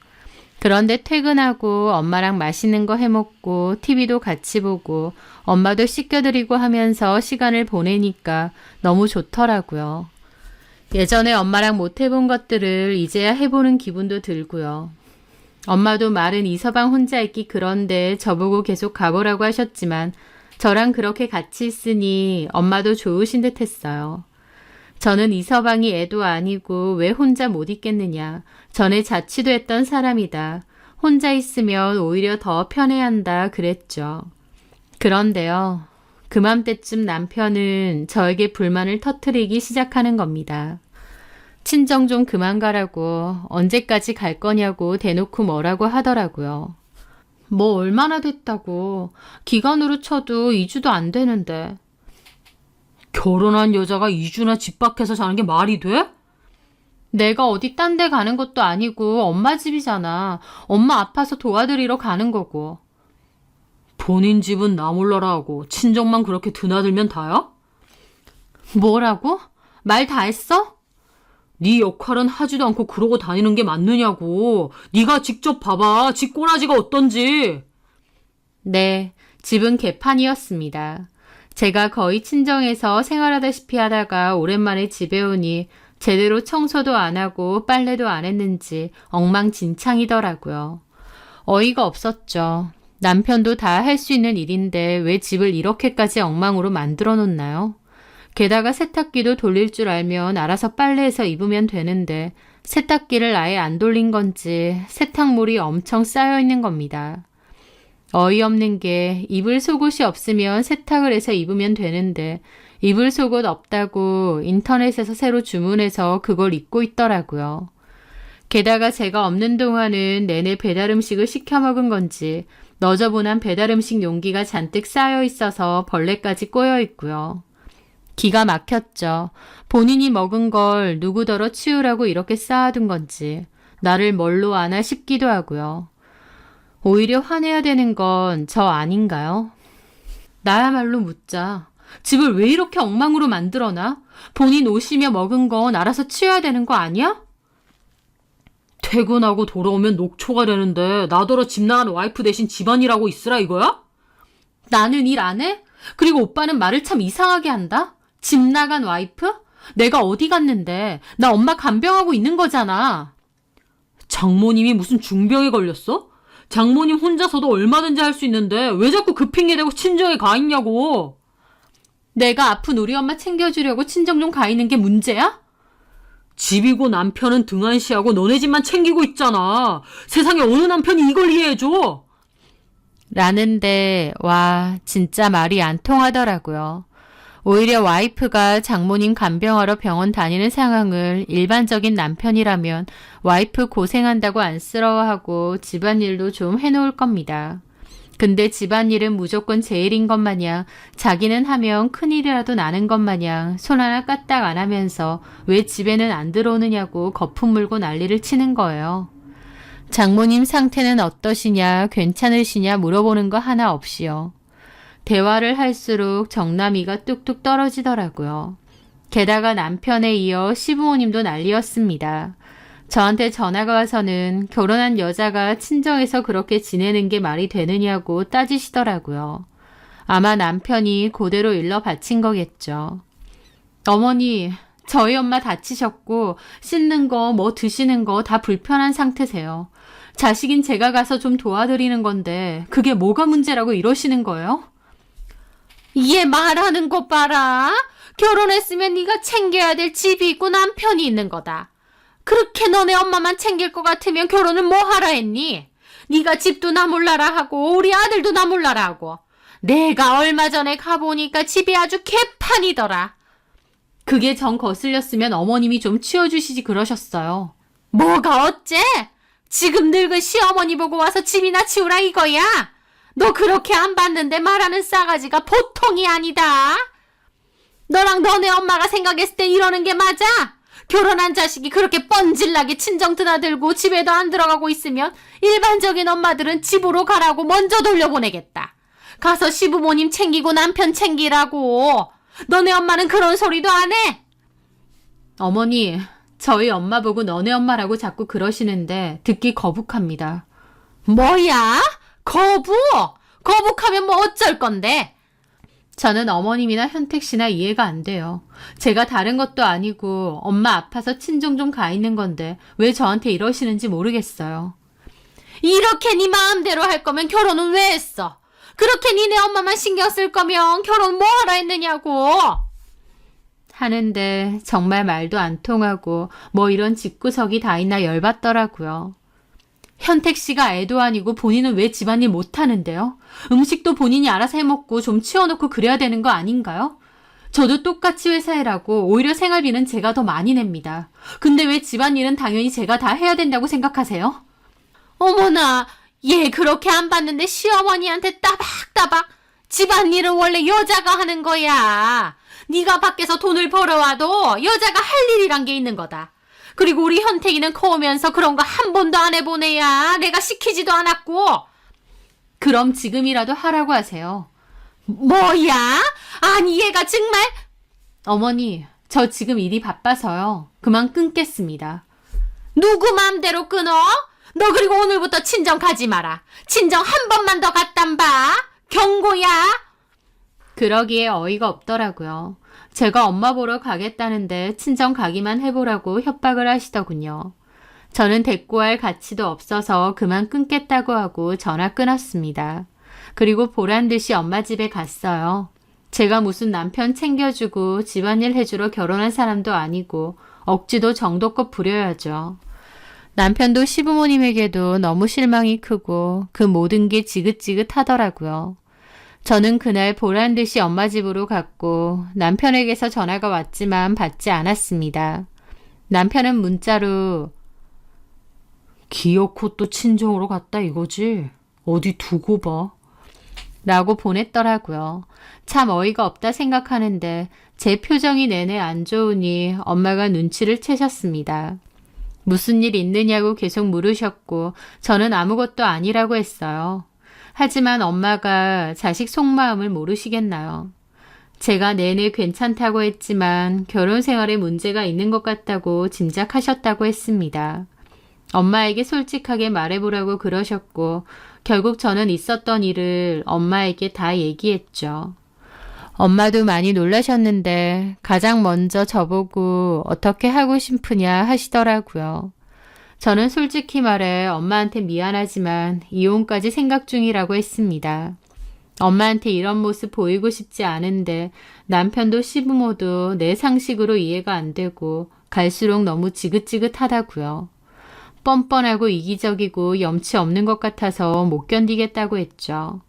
그런데 퇴근하고 엄마랑 맛있는 거 해먹고 TV도 같이 보고 엄마도 씻겨드리고 하면서 시간을 보내니까 너무 좋더라고요. 예전에 엄마랑 못 해본 것들을 이제야 해보는 기분도 들고요. 엄마도 말은 이 서방 혼자 있기 그런데 저보고 계속 가보라고 하셨지만 저랑 그렇게 같이 있으니 엄마도 좋으신 듯 했어요. 저는 이 서방이 애도 아니고 왜 혼자 못 있겠느냐. 전에 자취도 했던 사람이다. 혼자 있으면 오히려 더 편해한다 그랬죠. 그런데요. 그맘때쯤 남편은 저에게 불만을 터뜨리기 시작하는 겁니다. 친정 좀 그만 가라고, 언제까지 갈 거냐고 대놓고 뭐라고 하더라고요. 뭐 얼마나 됐다고, 기간으로 쳐도 2주도 안 되는데.
결혼한 여자가 2주나 집 밖에서 자는 게 말이 돼?
내가 어디 딴 데 가는 것도 아니고 엄마 집이잖아. 엄마 아파서 도와드리러 가는 거고.
본인 집은 나 몰라라 하고 친정만 그렇게 드나들면 다야?
뭐라고? 말 다 했어?
네 역할은 하지도 않고 그러고 다니는 게 맞느냐고. 네가 직접 봐봐. 집 꼬라지가 어떤지.
네, 집은 개판이었습니다. 제가 거의 친정에서 생활하다시피 하다가 오랜만에 집에 오니 제대로 청소도 안 하고 빨래도 안 했는지 엉망진창이더라고요. 어이가 없었죠. 남편도 다 할 수 있는 일인데 왜 집을 이렇게까지 엉망으로 만들어 놓나요? 게다가 세탁기도 돌릴 줄 알면 알아서 빨래해서 입으면 되는데 세탁기를 아예 안 돌린 건지 세탁물이 엄청 쌓여 있는 겁니다. 어이없는 게 입을 속옷이 없으면 세탁을 해서 입으면 되는데 입을 속옷 없다고 인터넷에서 새로 주문해서 그걸 입고 있더라고요. 게다가 제가 없는 동안은 내내 배달 음식을 시켜 먹은 건지 너저분한 배달 음식 용기가 잔뜩 쌓여 있어서 벌레까지 꼬여 있고요. 기가 막혔죠. 본인이 먹은 걸 누구더러 치우라고 이렇게 쌓아둔 건지 나를 뭘로 아나 싶기도 하고요. 오히려 화내야 되는 건 저 아닌가요? 나야말로 묻자. 집을 왜 이렇게 엉망으로 만들어놔? 본인 옷이며 먹은 건 알아서 치워야 되는 거 아니야?
퇴근하고 돌아오면 녹초가 되는데 나더러 집 나간 와이프 대신 집안일하고 있으라 이거야?
나는 일 안 해? 그리고 오빠는 말을 참 이상하게 한다? 집 나간 와이프? 내가 어디 갔는데? 나 엄마 간병하고 있는 거잖아.
장모님이 무슨 중병에 걸렸어? 장모님 혼자서도 얼마든지 할 수 있는데 왜 자꾸 그 핑계 대고 친정에 가 있냐고.
내가 아픈 우리 엄마 챙겨주려고 친정 좀 가 있는 게 문제야?
집이고 남편은 등한시하고 너네 집만 챙기고 있잖아. 세상에 어느 남편이 이걸 이해해줘?
라는데 와 진짜 말이 안 통하더라고요. 오히려 와이프가 장모님 간병하러 병원 다니는 상황을 일반적인 남편이라면 와이프 고생한다고 안쓰러워하고 집안일도 좀 해놓을 겁니다. 근데 집안일은 무조건 제 일인 것 마냥 자기는 하면 큰일이라도 나는 것 마냥 손 하나 까딱 안 하면서 왜 집에는 안 들어오느냐고 거품 물고 난리를 치는 거예요. 장모님 상태는 어떠시냐, 괜찮으시냐 물어보는 거 하나 없이요. 대화를 할수록 정남이가 뚝뚝 떨어지더라고요. 게다가 남편에 이어 시부모님도 난리였습니다. 저한테 전화가 와서는 결혼한 여자가 친정에서 그렇게 지내는 게 말이 되느냐고 따지시더라고요. 아마 남편이 그대로 일러 바친 거겠죠. 어머니, 저희 엄마 다치셨고 씻는 거, 뭐 드시는 거 다 불편한 상태세요. 자식인 제가 가서 좀 도와드리는 건데 그게 뭐가 문제라고 이러시는 거예요? 얘 말하는 거 봐라. 결혼했으면 네가 챙겨야 될 집이 있고 남편이 있는 거다. 그렇게 너네 엄마만 챙길 것 같으면 결혼을 뭐 하라 했니? 네가 집도 나 몰라라 하고 우리 아들도 나 몰라라 하고. 내가 얼마 전에 가보니까 집이 아주 개판이더라. 그게 정 거슬렸으면 어머님이 좀 치워주시지 그러셨어요. 뭐가 어째? 지금 늙은 시어머니 보고 와서 집이나 치우라 이거야? 너 그렇게 안 봤는데 말하는 싸가지가 보통이 아니다. 너랑 너네 엄마가 생각했을 때 이러는 게 맞아? 결혼한 자식이 그렇게 뻔질나게 친정 드나들고 집에도 안 들어가고 있으면 일반적인 엄마들은 집으로 가라고 먼저 돌려보내겠다. 가서 시부모님 챙기고 남편 챙기라고. 너네 엄마는 그런 소리도 안 해? 어머니, 저희 엄마 보고 너네 엄마라고 자꾸 그러시는데 듣기 거북합니다. 뭐야? 거북하면 뭐 어쩔 건데? 저는 어머님이나 현택 씨나 이해가 안 돼요. 제가 다른 것도 아니고 엄마 아파서 친정 좀 가 있는 건데 왜 저한테 이러시는지 모르겠어요. 이렇게 네 마음대로 할 거면 결혼은 왜 했어? 그렇게 니네 엄마만 신경 쓸 거면 결혼 뭐 하라 했느냐고. 하는데 정말 말도 안 통하고 뭐 이런 집구석이 다 있나 열받더라고요. 현택 씨가 애도 아니고 본인은 왜 집안일 못하는데요? 음식도 본인이 알아서 해먹고 좀 치워놓고 그래야 되는 거 아닌가요? 저도 똑같이 회사 일하고 오히려 생활비는 제가 더 많이 냅니다. 근데 왜 집안일은 당연히 제가 다 해야 된다고 생각하세요? 어머나, 얘 그렇게 안 봤는데 시어머니한테 따박따박. 집안일은 원래 여자가 하는 거야. 네가 밖에서 돈을 벌어와도 여자가 할 일이란 게 있는 거다. 그리고 우리 현택이는 커오면서 그런 거 한 번도 안 해본 애야. 내가 시키지도 않았고. 그럼 지금이라도 하라고 하세요. 뭐야? 아니 얘가 정말. 어머니, 저 지금 일이 바빠서요. 그만 끊겠습니다. 누구 맘대로 끊어? 너 그리고 오늘부터 친정 가지 마라. 친정 한 번만 더 갔단 봐. 경고야. 그러기에 어이가 없더라고요. 제가 엄마 보러 가겠다는데 친정 가기만 해보라고 협박을 하시더군요. 저는 대꾸할 가치도 없어서 그만 끊겠다고 하고 전화 끊었습니다. 그리고 보란듯이 엄마 집에 갔어요. 제가 무슨 남편 챙겨주고 집안일 해주러 결혼한 사람도 아니고 억지도 정도껏 부려야죠. 남편도 시부모님에게도 너무 실망이 크고 그 모든 게 지긋지긋하더라고요. 저는 그날 보란듯이 엄마 집으로 갔고 남편에게서 전화가 왔지만 받지 않았습니다. 남편은 문자로 기어코 또 친정으로 갔다 이거지? 어디 두고 봐. 라고 보냈더라고요. 참 어이가 없다 생각하는데 제 표정이 내내 안 좋으니 엄마가 눈치를 채셨습니다. 무슨 일 있느냐고 계속 물으셨고 저는 아무것도 아니라고 했어요. 하지만 엄마가 자식 속마음을 모르시겠나요? 제가 내내 괜찮다고 했지만 결혼 생활에 문제가 있는 것 같다고 짐작하셨다고 했습니다. 엄마에게 솔직하게 말해보라고 그러셨고 결국 저는 있었던 일을 엄마에게 다 얘기했죠. 엄마도 많이 놀라셨는데 가장 먼저 저보고 어떻게 하고 싶으냐 하시더라고요. 저는 솔직히 말해 엄마한테 미안하지만 이혼까지 생각 중이라고 했습니다. 엄마한테 이런 모습 보이고 싶지 않은데 남편도 시부모도 내 상식으로 이해가 안 되고 갈수록 너무 지긋지긋하다고요. 뻔뻔하고 이기적이고 염치 없는 것 같아서 못 견디겠다고 했죠.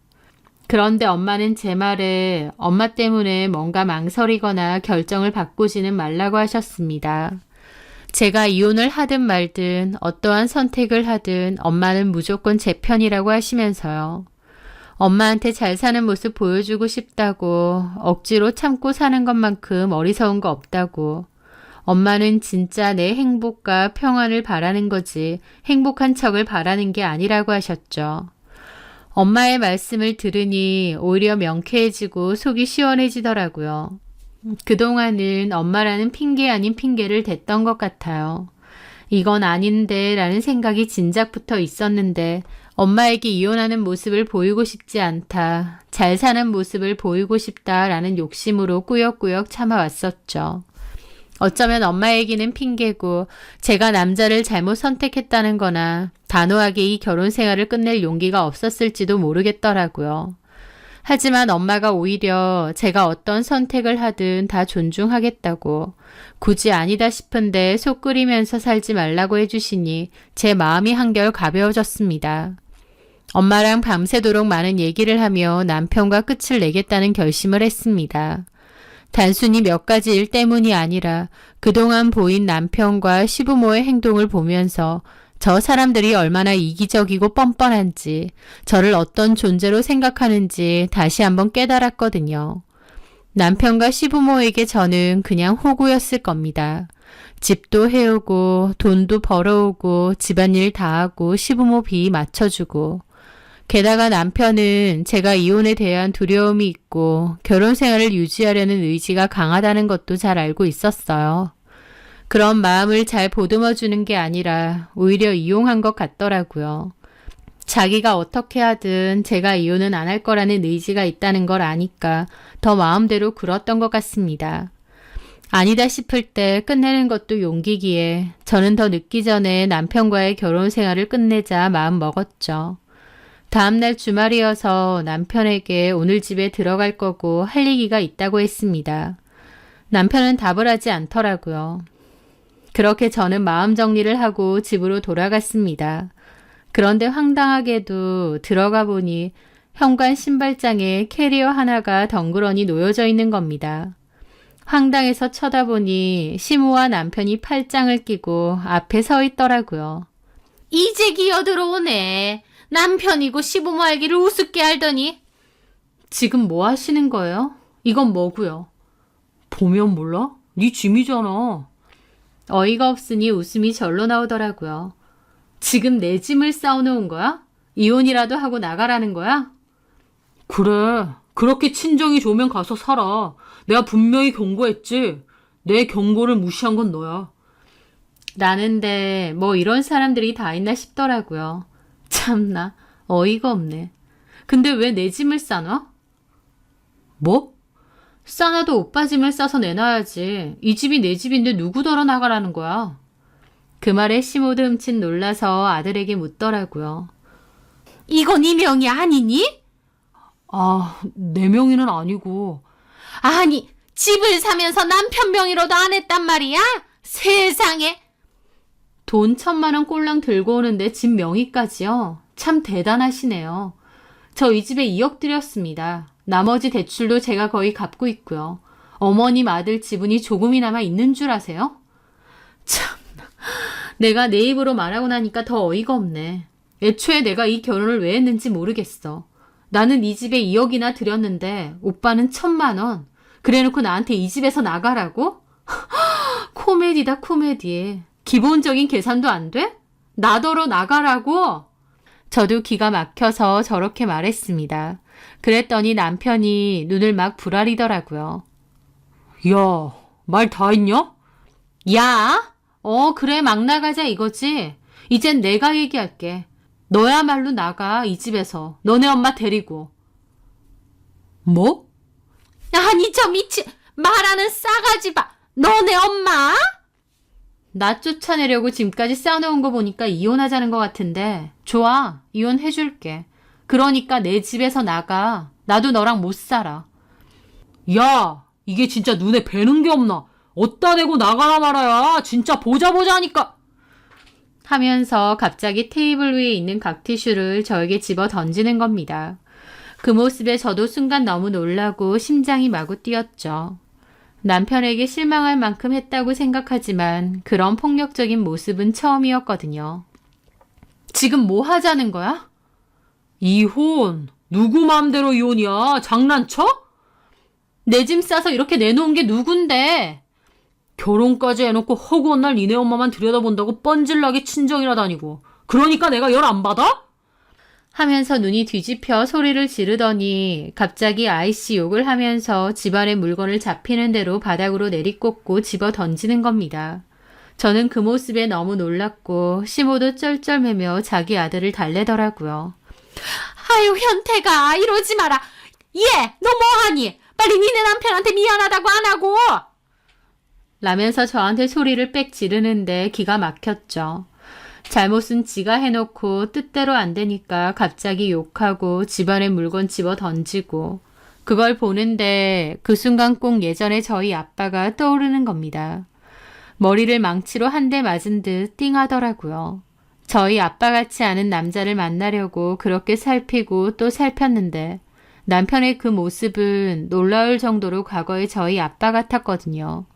그런데 엄마는 제 말에 엄마 때문에 뭔가 망설이거나 결정을 바꾸지는 말라고 하셨습니다. 제가 이혼을 하든 말든 어떠한 선택을 하든 엄마는 무조건 제 편이라고 하시면서요. 엄마한테 잘 사는 모습 보여주고 싶다고 억지로 참고 사는 것만큼 어리석은 거 없다고 엄마는 진짜 내 행복과 평안을 바라는 거지 행복한 척을 바라는 게 아니라고 하셨죠. 엄마의 말씀을 들으니 오히려 명쾌해지고 속이 시원해지더라고요. 그동안은 엄마라는 핑계 아닌 핑계를 댔던 것 같아요. 이건 아닌데 라는 생각이 진작부터 있었는데 엄마에게 이혼하는 모습을 보이고 싶지 않다, 잘 사는 모습을 보이고 싶다라는 욕심으로 꾸역꾸역 참아왔었죠. 어쩌면 엄마에게는 핑계고 제가 남자를 잘못 선택했다는 거나 단호하게 이 결혼 생활을 끝낼 용기가 없었을지도 모르겠더라고요. 하지만 엄마가 오히려 제가 어떤 선택을 하든 다 존중하겠다고 굳이 아니다 싶은데 속 끓이면서 살지 말라고 해주시니 제 마음이 한결 가벼워졌습니다. 엄마랑 밤새도록 많은 얘기를 하며 남편과 끝을 내겠다는 결심을 했습니다. 단순히 몇 가지 일 때문이 아니라 그동안 보인 남편과 시부모의 행동을 보면서 저 사람들이 얼마나 이기적이고 뻔뻔한지, 저를 어떤 존재로 생각하는지 다시 한번 깨달았거든요. 남편과 시부모에게 저는 그냥 호구였을 겁니다. 집도 해오고 돈도 벌어오고 집안일 다 하고 시부모 비 맞춰주고 게다가 남편은 제가 이혼에 대한 두려움이 있고 결혼 생활을 유지하려는 의지가 강하다는 것도 잘 알고 있었어요. 그런 마음을 잘 보듬어주는 게 아니라 오히려 이용한 것 같더라고요. 자기가 어떻게 하든 제가 이혼은 안 할 거라는 의지가 있다는 걸 아니까 더 마음대로 굴었던 것 같습니다. 아니다 싶을 때 끝내는 것도 용기기에 저는 더 늦기 전에 남편과의 결혼 생활을 끝내자 마음 먹었죠. 다음날 주말이어서 남편에게 오늘 집에 들어갈 거고 할 얘기가 있다고 했습니다. 남편은 답을 하지 않더라고요. 그렇게 저는 마음 정리를 하고 집으로 돌아갔습니다. 그런데 황당하게도 들어가 보니 현관 신발장에 캐리어 하나가 덩그러니 놓여져 있는 겁니다. 황당해서 쳐다보니 시모와 남편이 팔짱을 끼고 앞에 서 있더라고요. 이제 기어 들어오네. 남편이고 시부모 알기를 우습게 알더니. 지금 뭐 하시는 거예요? 이건 뭐고요?
보면 몰라? 네 짐이잖아.
어이가 없으니 웃음이 절로 나오더라고요. 지금 내 짐을 싸워놓은 거야? 이혼이라도 하고 나가라는 거야?
그래. 그렇게 친정이 좋으면 가서 살아. 내가 분명히 경고했지. 내 경고를 무시한 건 너야.
나는데 뭐 이런 사람들이 다 있나 싶더라고요. 참나 어이가 없네. 근데 왜 내 짐을 싸놔?
뭐?
싸놔도 오빠 짐을 싸서 내놔야지. 이 집이 내 집인데 누구더러 나가라는 거야. 그 말에 시모도 흠칫 놀라서 아들에게 묻더라고요. 이건 네 명이 아니니?
아, 내 명의는 아니고.
아니, 집을 사면서 남편 명의로도 안 했단 말이야? 세상에! 돈 1,000만 원 꼴랑 들고 오는데 집 명의까지요? 참 대단하시네요. 저 이 집에 2억 들였습니다. 나머지 대출도 제가 거의 갚고 있고요. 어머님 아들 지분이 조금이나마 있는 줄 아세요? 참나, 내가 내 입으로 말하고 나니까 더 어이가 없네. 애초에 내가 이 결혼을 왜 했는지 모르겠어. 나는 이 집에 2억이나 들였는데 오빠는 1,000만 원. 그래놓고 나한테 이 집에서 나가라고? 코미디다 코미디. 기본적인 계산도 안 돼? 나더러 나가라고? 저도 기가 막혀서 저렇게 말했습니다. 그랬더니 남편이 눈을 막 부라리더라고요.
야, 말 다 했냐?
야? 그래 막 나가자 이거지? 이젠 내가 얘기할게. 너야말로 나가 이 집에서. 너네 엄마 데리고.
뭐?
아니 저 미친 말하는 싸가지 봐. 너네 엄마? 나 쫓아내려고 짐까지 싸놓은 거 보니까 이혼하자는 것 같은데 좋아 이혼해줄게. 그러니까 내 집에서 나가. 나도 너랑 못 살아.
야, 이게 진짜 눈에 뵈는 게 없나? 어디다 대고 나가라 말아야. 진짜 보자 하니까.
하면서 갑자기 테이블 위에 있는 각티슈를 저에게 집어 던지는 겁니다. 그 모습에 저도 순간 너무 놀라고 심장이 마구 뛰었죠. 남편에게 실망할 만큼 했다고 생각하지만 그런 폭력적인 모습은 처음이었거든요. 지금 뭐 하자는 거야?
이혼. 누구 마음대로 이혼이야? 장난쳐?
내 짐 싸서 이렇게 내놓은 게 누군데?
결혼까지 해놓고 허구한 날 니네 엄마만 들여다본다고 뻔질나게 친정이나 다니고. 그러니까 내가 열 안 받아?
하면서 눈이 뒤집혀 소리를 지르더니 갑자기 아이씨 욕을 하면서 집안의 물건을 잡히는 대로 바닥으로 내리꽂고 집어 던지는 겁니다. 저는 그 모습에 너무 놀랐고 시모도 쩔쩔매며 자기 아들을 달래더라고요. 아유 현태가 이러지 마라. 얘 너 뭐하니? 빨리 니네 남편한테 미안하다고 안 하고. 라면서 저한테 소리를 빽 지르는데 기가 막혔죠. 잘못은 지가 해놓고 뜻대로 안 되니까 갑자기 욕하고 집안에 물건 집어 던지고 그걸 보는데 그 순간 꼭 예전에 저희 아빠가 떠오르는 겁니다. 머리를 망치로 한 대 맞은 듯 띵하더라고요. 저희 아빠 같지 않은 남자를 만나려고 그렇게 살피고 또 살폈는데 남편의 그 모습은 놀라울 정도로 과거의 저희 아빠 같았거든요.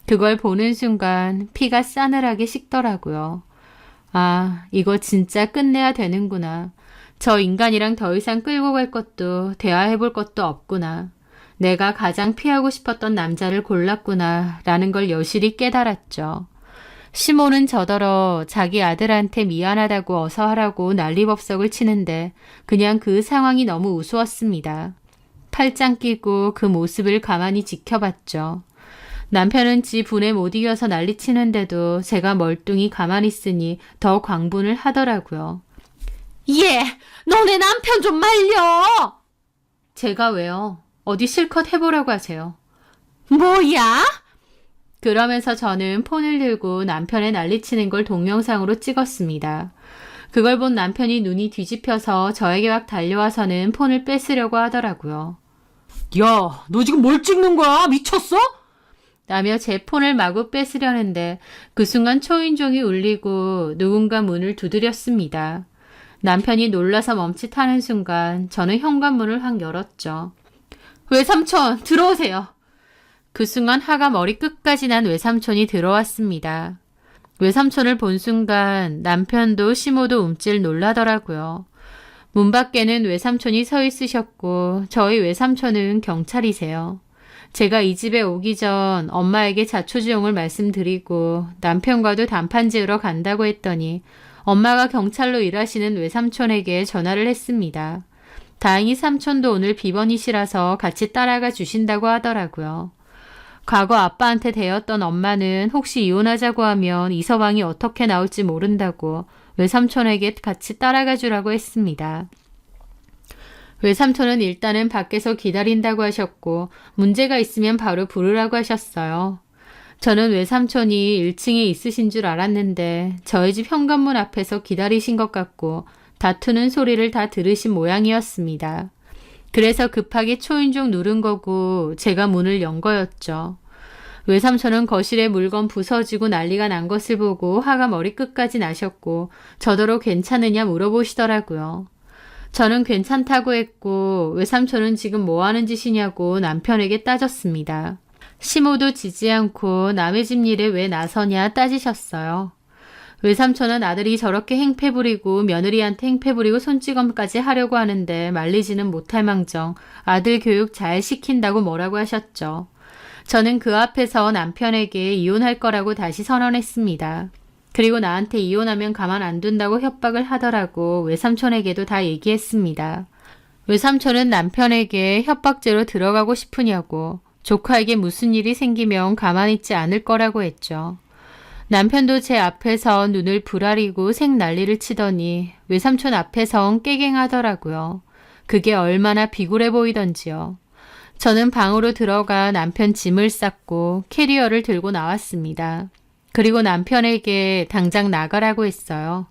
그걸 보는 순간 피가 싸늘하게 식더라고요. 아, 이거 진짜 끝내야 되는구나. 저 인간이랑 더 이상 끌고 갈 것도 대화해볼 것도 없구나. 내가 가장 피하고 싶었던 남자를 골랐구나 라는 걸 여실히 깨달았죠. 시모는 저더러 자기 아들한테 미안하다고 어서 하라고 난리법석을 치는데 그냥 그 상황이 너무 우스웠습니다. 팔짱 끼고 그 모습을 가만히 지켜봤죠. 남편은 지 분에 못 이겨서 난리치는데도 제가 멀뚱히 가만히 있으니 더 광분을 하더라고요. 얘! 너네 남편 좀 말려! 제가 왜요? 어디 실컷 해보라고 하세요. 뭐야? 그러면서 저는 폰을 들고 남편의 난리치는 걸 동영상으로 찍었습니다. 그걸 본 남편이 눈이 뒤집혀서 저에게 막 달려와서는 폰을 뺏으려고 하더라고요.
야, 너 지금 뭘 찍는 거야? 미쳤어?
라며 제 폰을 마구 뺏으려는데 그 순간 초인종이 울리고 누군가 문을 두드렸습니다. 남편이 놀라서 멈칫하는 순간 저는 현관문을 확 열었죠. 외삼촌, 들어오세요. 그 순간 화가 머리끝까지 난 외삼촌이 들어왔습니다. 외삼촌을 본 순간 남편도 시모도 움찔 놀라더라고요. 문 밖에는 외삼촌이 서 있으셨고 저희 외삼촌은 경찰이세요. 제가 이 집에 오기 전 엄마에게 자초지종을 말씀드리고 남편과도 단판 지으러 간다고 했더니 엄마가 경찰로 일하시는 외삼촌에게 전화를 했습니다. 다행히 삼촌도 오늘 비번이시라서 같이 따라가 주신다고 하더라고요. 과거 아빠한테 대었던 엄마는 혹시 이혼하자고 하면 이서방이 어떻게 나올지 모른다고 외삼촌에게 같이 따라가 주라고 했습니다. 외삼촌은 일단은 밖에서 기다린다고 하셨고 문제가 있으면 바로 부르라고 하셨어요. 저는 외삼촌이 1층에 있으신 줄 알았는데 저희 집 현관문 앞에서 기다리신 것 같고 다투는 소리를 다 들으신 모양이었습니다. 그래서 급하게 초인종 누른 거고 제가 문을 연 거였죠. 외삼촌은 거실에 물건 부서지고 난리가 난 것을 보고 화가 머리끝까지 나셨고 저더러 괜찮으냐 물어보시더라고요. 저는 괜찮다고 했고 외삼촌은 지금 뭐 하는 짓이냐고 남편에게 따졌습니다. 시모도 지지 않고 남의 집 일에 왜 나서냐 따지셨어요. 외삼촌은 아들이 저렇게 행패 부리고 며느리한테 행패 부리고 손찌검까지 하려고 하는데 말리지는 못할 망정 아들 교육 잘 시킨다고 뭐라고 하셨죠. 저는 그 앞에서 남편에게 이혼할 거라고 다시 선언했습니다. 그리고 나한테 이혼하면 가만 안 둔다고 협박을 하더라고 외삼촌에게도 다 얘기했습니다. 외삼촌은 남편에게 협박죄로 들어가고 싶으냐고 조카에게 무슨 일이 생기면 가만히 있지 않을 거라고 했죠. 남편도 제 앞에서 눈을 부라리고 생난리를 치더니 외삼촌 앞에선 깨갱하더라고요. 그게 얼마나 비굴해 보이던지요. 저는 방으로 들어가 남편 짐을 쌌고 캐리어를 들고 나왔습니다. 그리고 남편에게 당장 나가라고 했어요.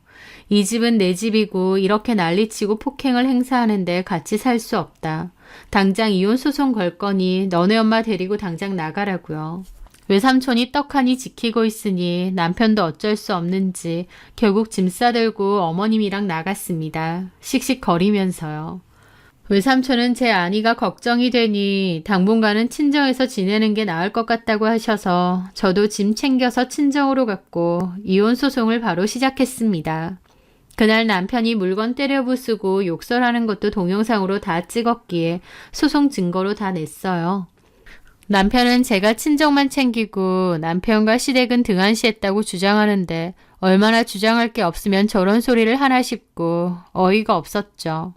이 집은 내 집이고 이렇게 난리치고 폭행을 행사하는데 같이 살 수 없다. 당장 이혼 소송 걸 거니 너네 엄마 데리고 당장 나가라고요. 외삼촌이 떡하니 지키고 있으니 남편도 어쩔 수 없는지 결국 짐 싸들고 어머님이랑 나갔습니다. 씩씩거리면서요. 외삼촌은 제 아내가 걱정이 되니 당분간은 친정에서 지내는 게 나을 것 같다고 하셔서 저도 짐 챙겨서 친정으로 갔고 이혼 소송을 바로 시작했습니다. 그날 남편이 물건 때려 부수고 욕설하는 것도 동영상으로 다 찍었기에 소송 증거로 다 냈어요. 남편은 제가 친정만 챙기고 남편과 시댁은 등한시했다고 주장하는데 얼마나 주장할 게 없으면 저런 소리를 하나 싶고 어이가 없었죠.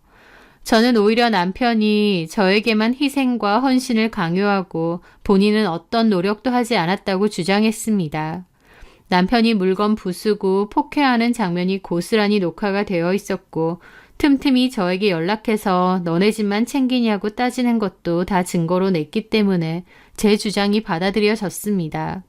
저는 오히려 남편이 저에게만 희생과 헌신을 강요하고 본인은 어떤 노력도 하지 않았다고 주장했습니다. 남편이 물건 부수고 폭행하는 장면이 고스란히 녹화가 되어 있었고 틈틈이 저에게 연락해서 너네 집만 챙기냐고 따지는 것도 다 증거로 냈기 때문에 제 주장이 받아들여졌습니다.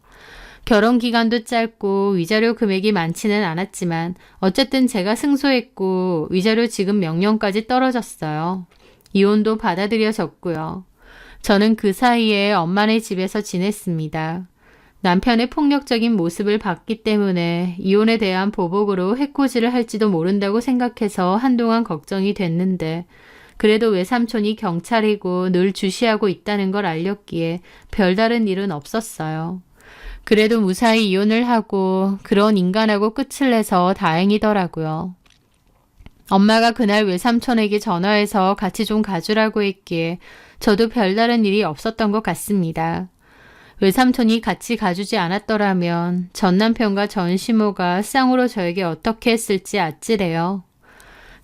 결혼 기간도 짧고 위자료 금액이 많지는 않았지만 어쨌든 제가 승소했고 위자료 지급 명령까지 떨어졌어요. 이혼도 받아들여졌고요. 저는 그 사이에 엄마네 집에서 지냈습니다. 남편의 폭력적인 모습을 봤기 때문에 이혼에 대한 보복으로 해코지를 할지도 모른다고 생각해서 한동안 걱정이 됐는데 그래도 외삼촌이 경찰이고 늘 주시하고 있다는 걸 알렸기에 별다른 일은 없었어요. 그래도 무사히 이혼을 하고 그런 인간하고 끝을 내서 다행이더라고요. 엄마가 그날 외삼촌에게 전화해서 같이 좀 가주라고 했기에 저도 별다른 일이 없었던 것 같습니다. 외삼촌이 같이 가주지 않았더라면 전 남편과 전 시모가 쌍으로 저에게 어떻게 했을지 아찔해요.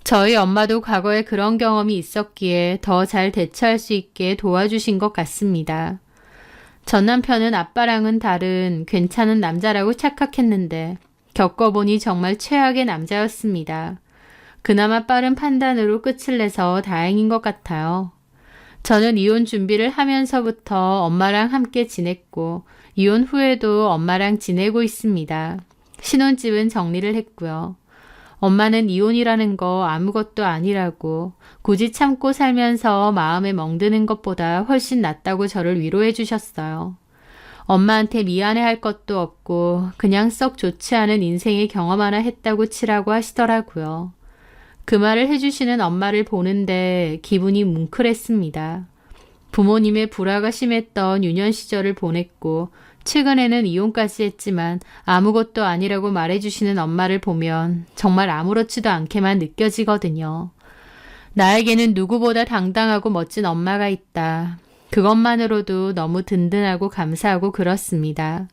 저희 엄마도 과거에 그런 경험이 있었기에 더 잘 대처할 수 있게 도와주신 것 같습니다. 전 남편은 아빠랑은 다른 괜찮은 남자라고 착각했는데 겪어보니 정말 최악의 남자였습니다. 그나마 빠른 판단으로 끝을 내서 다행인 것 같아요. 저는 이혼 준비를 하면서부터 엄마랑 함께 지냈고 이혼 후에도 엄마랑 지내고 있습니다. 신혼집은 정리를 했고요. 엄마는 이혼이라는 거 아무것도 아니라고 굳이 참고 살면서 마음에 멍드는 것보다 훨씬 낫다고 저를 위로해 주셨어요. 엄마한테 미안해할 것도 없고 그냥 썩 좋지 않은 인생의 경험 하나 했다고 치라고 하시더라고요. 그 말을 해주시는 엄마를 보는데 기분이 뭉클했습니다. 부모님의 불화가 심했던 유년 시절을 보냈고 최근에는 이혼까지 했지만 아무것도 아니라고 말해주시는 엄마를 보면 정말 아무렇지도 않게만 느껴지거든요. 나에게는 누구보다 당당하고 멋진 엄마가 있다. 그것만으로도 너무 든든하고 감사하고 그렇습니다.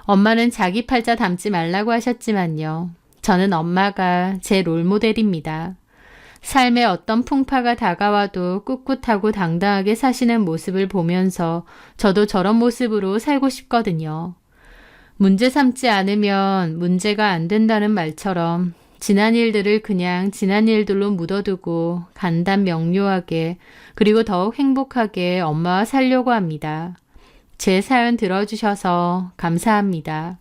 엄마는 자기 팔자 닮지 말라고 하셨지만요. 저는 엄마가 제 롤모델입니다. 삶에 어떤 풍파가 다가와도 꿋꿋하고 당당하게 사시는 모습을 보면서 저도 저런 모습으로 살고 싶거든요. 문제 삼지 않으면 문제가 안 된다는 말처럼 지난 일들을 그냥 지난 일들로 묻어두고 간단 명료하게 그리고 더욱 행복하게 엄마와 살려고 합니다. 제 사연 들어주셔서 감사합니다.